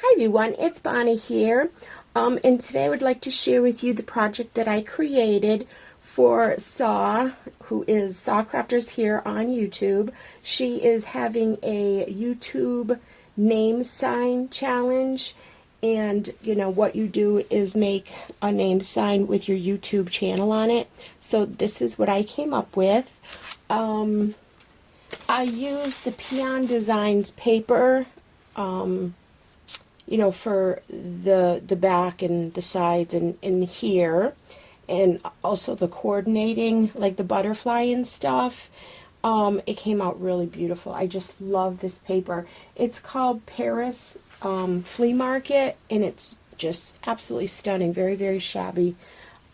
Hi everyone, it's Bonnie here, and today I would like to share with you the project that I created for Saw, who is Saw Crafters here on YouTube. She is having a YouTube name sign challenge, and what you do is make a name sign with your YouTube channel on it. So this is what I came up with. I used the Peon Designs paper, for the back and the sides and here, and also the coordinating, like the butterfly and stuff. It came out really beautiful. I just love this paper. It's called Paris Flea Market, and it's just absolutely stunning. Very, very shabby.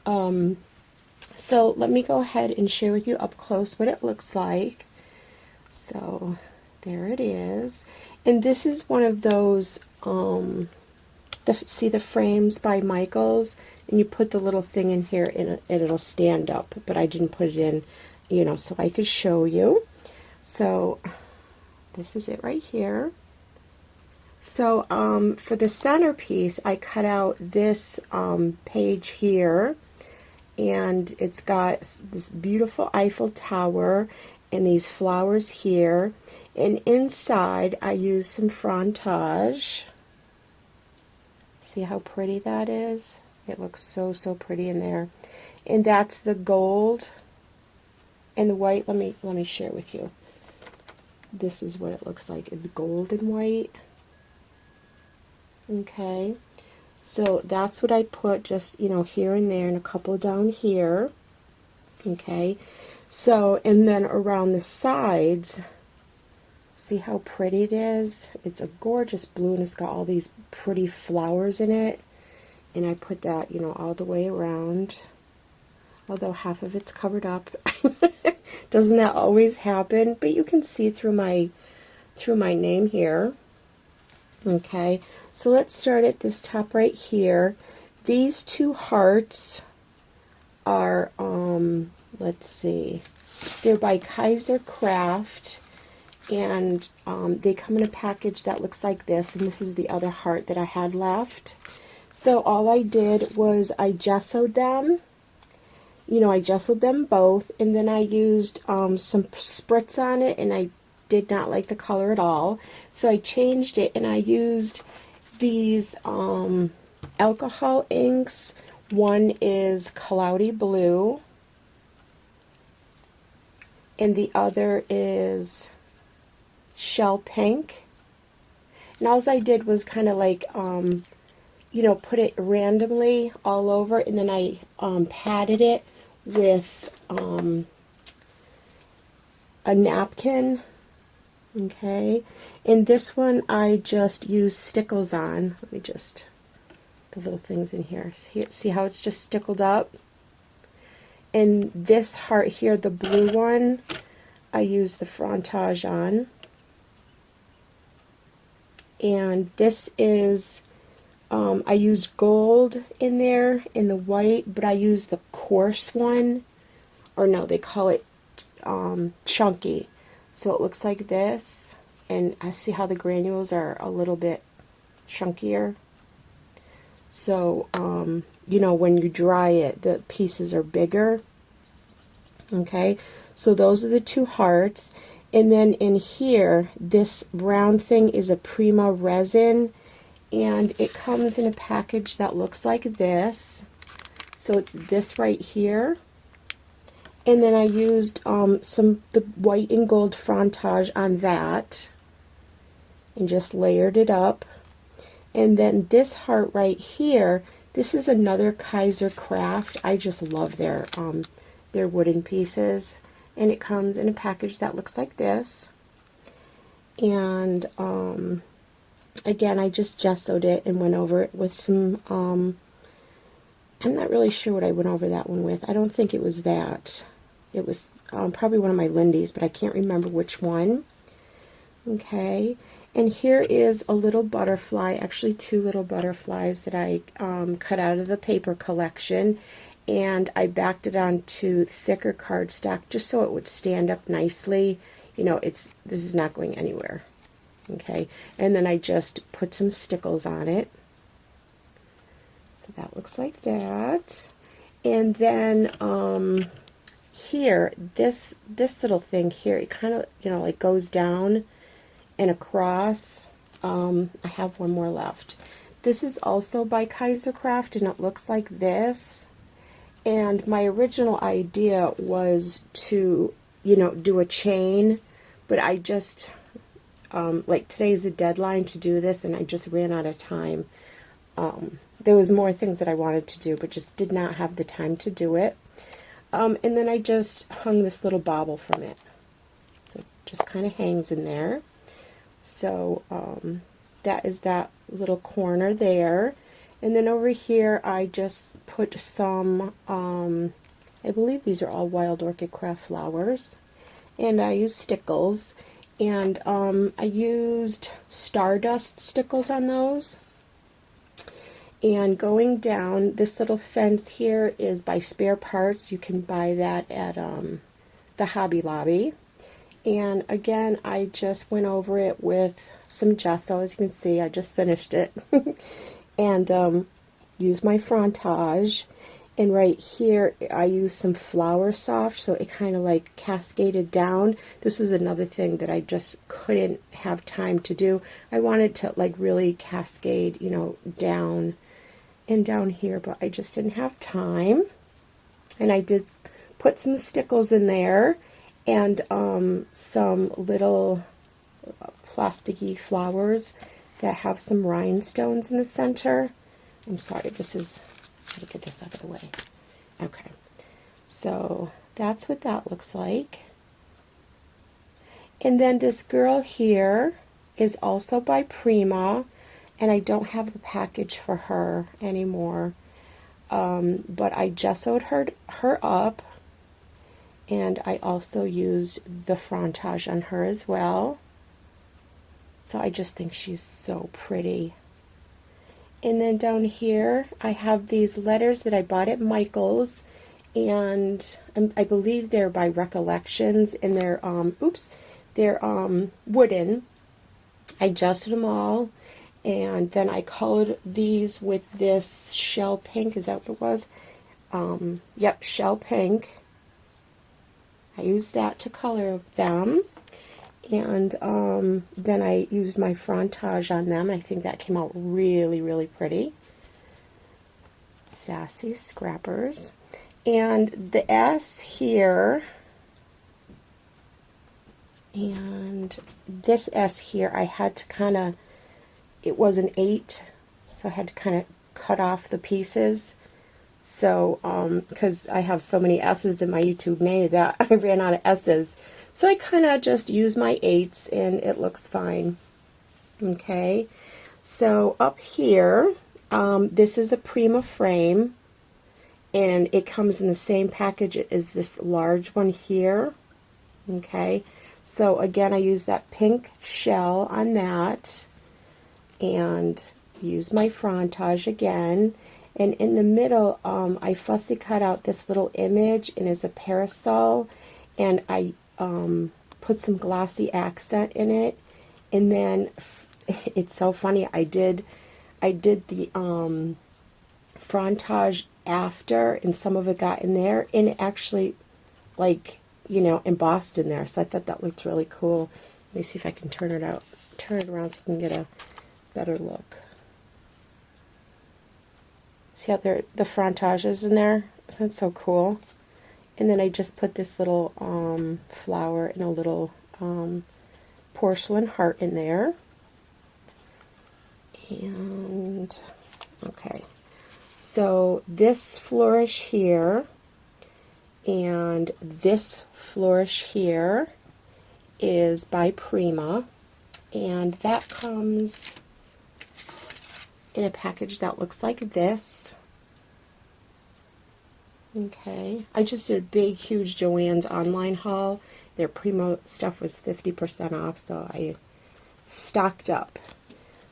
So let me go ahead and share with you up close what it looks like. So there it is. And this is one of those, see the frames by Michaels, and you put the little thing in here and it'll stand up, but I didn't put it in, so I could show you. So this is it right here. So for the centerpiece, I cut out this page here, and it's got this beautiful Eiffel Tower and these flowers here, and inside I used some frontage. See how pretty that is? It looks so pretty in there. And that's the gold and the white. Let me share with you. This is what it looks like. It's gold and white. Okay. So that's what I put, just here and there, and a couple down here. Okay. So, and then around the sides, see how pretty it is? It's a gorgeous blue, and it's got all these pretty flowers in it. And I put that, all the way around. Although half of it's covered up. Doesn't that always happen? But you can see through my name here. Okay, so let's start at this top right here. These two hearts are, let's see, they're by Kaiser Craft, and they come in a package that looks like this, and this is the other heart that I had left. So all I did was I gessoed them. I gessoed them both, and then I used some spritz on it, and I did not like the color at all. So I changed it, and I used these alcohol inks. One is Cloudy Blue, and the other is Shell Pink. And all I did was kind of like, put it randomly all over, and then I patted it with a napkin. Okay, and this one I just used stickles on. Let me just, the little things in here. See how it's just stickled up? And this heart here, the blue one, I used the frontage on. And this is, I used gold in there in the white, but I used the coarse one, or no, they call it chunky. So it looks like this, and I see how the granules are a little bit chunkier. So, when you dry it, the pieces are bigger. Okay, so those are the two hearts. And then in here, this brown thing is a Prima resin, and it comes in a package that looks like this. So it's this right here. And then I used the white and gold frontage on that, and just layered it up. And then this heart right here, this is another Kaiser Craft. I just love their wooden pieces. And it comes in a package that looks like this. And again, I just gessoed it and went over it with some, I'm not really sure what I went over that one with. I don't think it was that. It was probably one of my Lindy's, but I can't remember which one. Okay, and here is a little butterfly, actually two little butterflies that I cut out of the paper collection, and I backed it onto thicker cardstock just so it would stand up nicely. This is not going anywhere. Okay, and then I just put some stickles on it. So that looks like that. And then here, this little thing here, it kind of, you know, like goes down and across. I have one more left. This is also by Kaisercraft, and it looks like this. And my original idea was to, you know, do a chain, but I just, like today's the deadline to do this, and I just ran out of time. There was more things that I wanted to do, but just did not have the time to do it. And then I just hung this little bobble from it. So it just kind of hangs in there. So that is that little corner there. And then over here I just put some, I believe these are all Wild Orchid Craft flowers. And I used stickles. And I used Stardust stickles on those. And going down, this little fence here is by Spare Parts. You can buy that at the Hobby Lobby. And again, I just went over it with some gesso. As you can see, I just finished it. And used my frontage. And right here, I used some Flower Soft, so it kind of like cascaded down. This was another thing that I just couldn't have time to do. I wanted to like really cascade, you know, down and down here, but I just didn't have time. And I did put some stickles in there and some little plasticky flowers that have some rhinestones in the center. I'm sorry, this is, gotta get this out of the way. Okay, so that's what that looks like. And then this girl here is also by Prima, and I don't have the package for her anymore. But I gessoed her up, and I also used the frontage on her as well. So I just think she's so pretty. And then down here I have these letters that I bought at Michael's, and I believe they're by Recollections, and they're they're wooden. I gessoed them all, and then I colored these with this shell pink. Is that what it was? Yep, shell pink. I used that to color them. And then I used my frontage on them. I think that came out really, really pretty. Sassy Scrappers. And the S here, and this S here, I had to kind of, it was an 8, so I had to kind of cut off the pieces. So, because I have so many S's in my YouTube name that I ran out of S's. So I kind of just use my 8s, and it looks fine. Okay, so up here, this is a Prima frame, and it comes in the same package as this large one here. Okay, so again, I use that pink shell on that, and use my frontage again. And in the middle, I fussy cut out this little image, and it's a parasol, and I put some glossy accent in it. And then it's so funny, I did the frontage after, and some of it got in there, and it actually, like, you know, embossed in there. So I thought that looked really cool. Let me see if I can turn it around so you can get a better look. See how the frontage is in there? Isn't that so cool? And then I just put this little flower and a little porcelain heart in there. And, okay. So this flourish here and this flourish here is by Prima. And that comes in a package that looks like this. Okay, I just did a big, huge Joann's online haul. Their Prima stuff was 50% off, so I stocked up.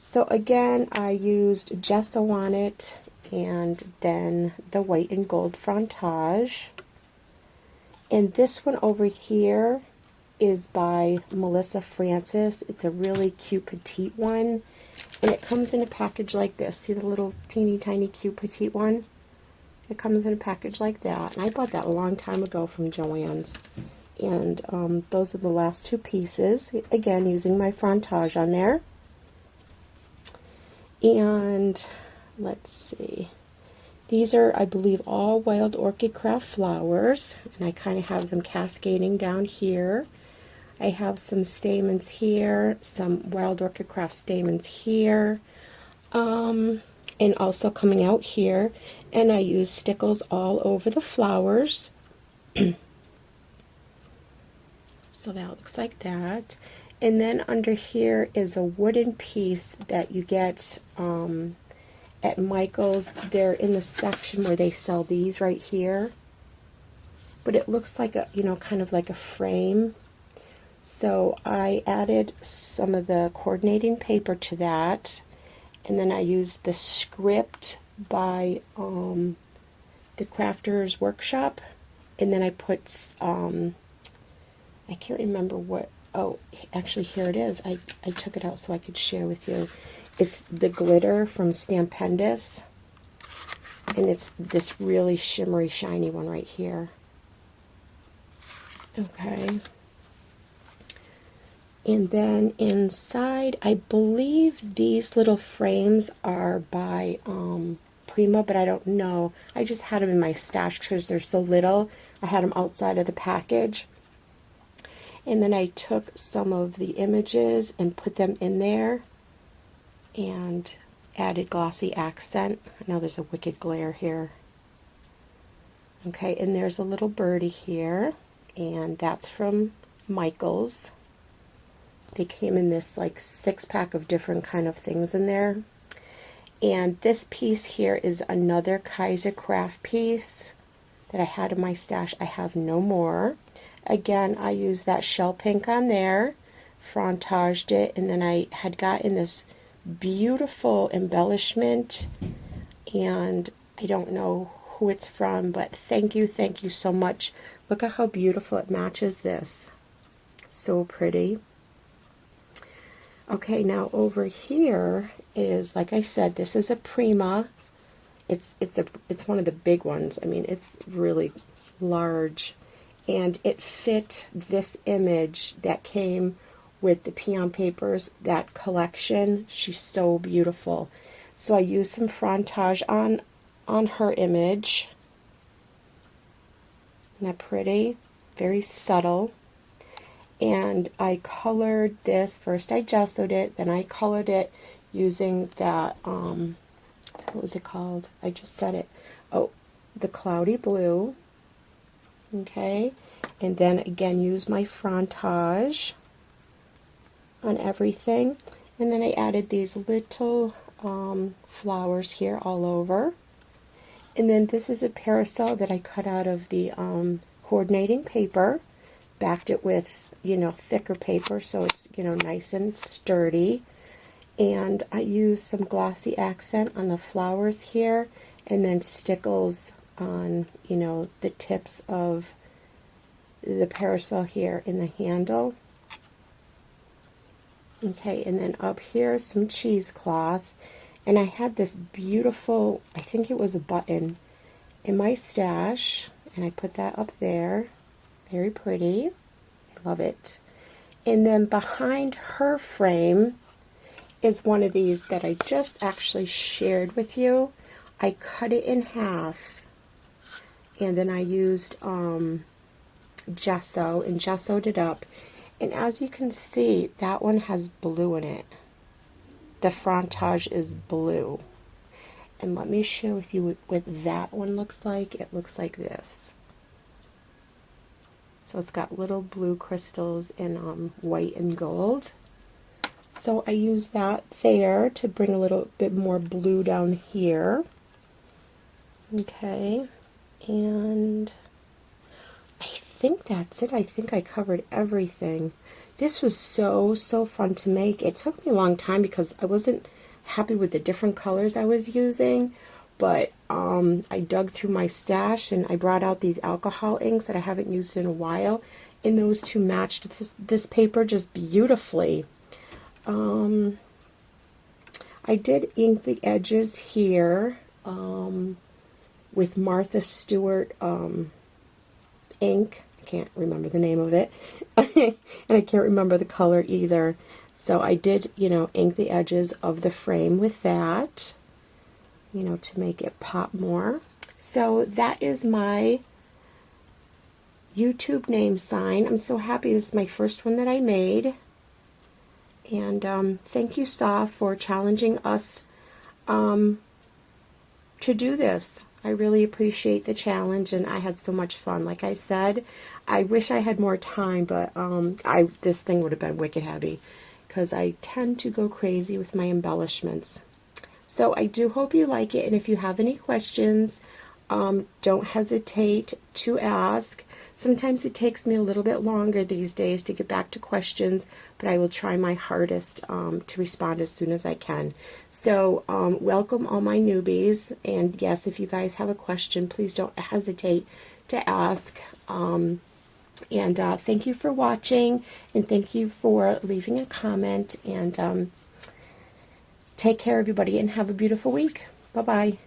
So again, I used gesso on it, and then the white and gold frontage. And this one over here is by Melissa Francis. It's a really cute petite one. And it comes in a package like this. See the little teeny tiny cute petite one? It comes in a package like that. And I bought that a long time ago from Joann's. And those are the last two pieces. Again, using my frontage on there. And let's see. These are, I believe, all Wild Orchid Craft flowers. And I kind of have them cascading down here. I have some stamens here, some Wild Orchid Craft stamens here, and also coming out here. And I use stickles all over the flowers. So that looks like that. And then under here is a wooden piece that you get at Michael's. They're in the section where they sell these right here. But it looks like a, kind of like a frame. So I added some of the coordinating paper to that, and then I used the script by the Crafters Workshop, and then I put, I can't remember what, oh, actually here it is. I took it out so I could share with you. It's the glitter from Stampendous, and it's this really shimmery, shiny one right here. Okay. And then inside, I believe these little frames are by Prima, but I don't know. I just had them in my stash because they're so little. I had them outside of the package. And then I took some of the images and put them in there and added glossy accent. I know there's a wicked glare here. Okay, and there's a little birdie here, and that's from Michael's. They came in this like 6-pack of different kind of things in there. And this piece here is another Kaiser Craft piece that I had in my stash. I have no more. Again, I used that shell pink on there, frontaged it, and then I had gotten this beautiful embellishment, and I don't know who it's from, but thank you so much. Look at how beautiful it matches this. So pretty. Okay, now over here is, like I said, this is a Prima. It's one of the big ones. I mean, it's really large, and it fit this image that came with the Peon Papers, that collection. She's so beautiful. So I used some frontage on her image. Isn't that pretty? Very subtle. And I colored this. First I gessoed it, then I colored it using that, what was it called? I just said it. Oh, the Cloudy Blue. Okay. And then again use my frontage on everything. And then I added these little flowers here all over. And then this is a parasol that I cut out of the coordinating paper. Backed it with, thicker paper so it's, nice and sturdy. And I used some glossy accent on the flowers here, and then stickles on, the tips of the parasol here in the handle. Okay, and then up here some cheesecloth. And I had this beautiful, I think it was a button, in my stash, and I put that up there. Very pretty. I love it. And then behind her frame is one of these that I just actually shared with you. I cut it in half, and then I used gesso and gessoed it up. And as you can see, that one has blue in it. The frontage is blue. And let me share with you what that one looks like. It looks like this. So it's got little blue crystals in white and gold. So I use that there to bring a little bit more blue down here. Okay, and I think that's it. I think I covered everything. This was so fun to make. It took me a long time because I wasn't happy with the different colors I was using. But I dug through my stash and I brought out these alcohol inks that I haven't used in a while, and those two matched this paper just beautifully. I did ink the edges here with Martha Stewart ink. I can't remember the name of it. And I can't remember the color either. So I did, ink the edges of the frame with that, to make it pop more. So that is my YouTube name sign. I'm so happy this is my first one that I made. And thank you, Staff, for challenging us to do this. I really appreciate the challenge, and I had so much fun. Like I said, I wish I had more time, but this thing would have been wicked heavy because I tend to go crazy with my embellishments. So I do hope you like it, and if you have any questions, don't hesitate to ask. Sometimes it takes me a little bit longer these days to get back to questions, but I will try my hardest to respond as soon as I can. So welcome all my newbies, and yes, if you guys have a question, please don't hesitate to ask. And thank you for watching, and thank you for leaving a comment, and take care, everybody, and have a beautiful week. Bye-bye.